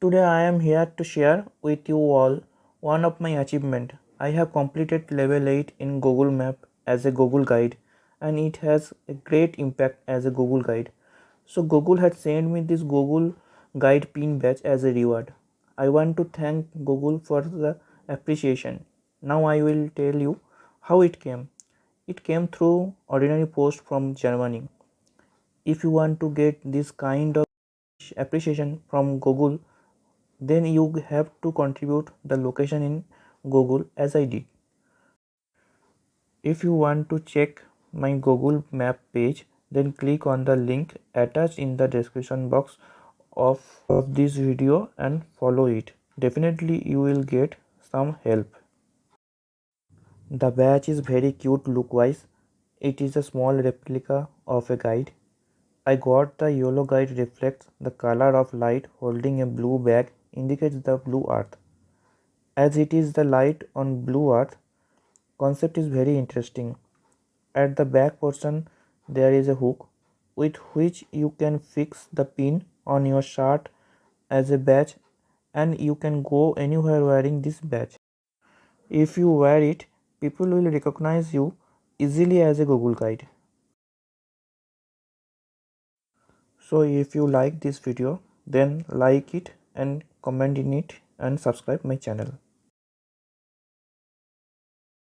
Today I am here to share with you all one of my achievement. I have completed level 8 in Google Map as a Google Guide, and it has a great impact as a Google Guide. So Google had sent me this Google Guide pin badge as a reward. I want to thank Google for the appreciation. Now I will tell you how it came. It came through ordinary post from Germany. If you want to get this kind of appreciation from Google, then you have to contribute the location in Google as I did. If you want to check my Google Map page, then click on the link attached in the description box of this video and follow it. Definitely you will get some help. The badge is very cute look wise. It is a small replica of a guide. I got the yellow guide reflects the color of light holding a blue bag indicates the blue earth. As it is the light on blue earth, concept is very interesting. At the back portion there is a hook with which you can fix the pin on your shirt as a badge, and you can go anywhere wearing this badge. If you wear it, people will recognize you easily as a Google Guide. So if you like this video, then like it and comment in it and subscribe my channel.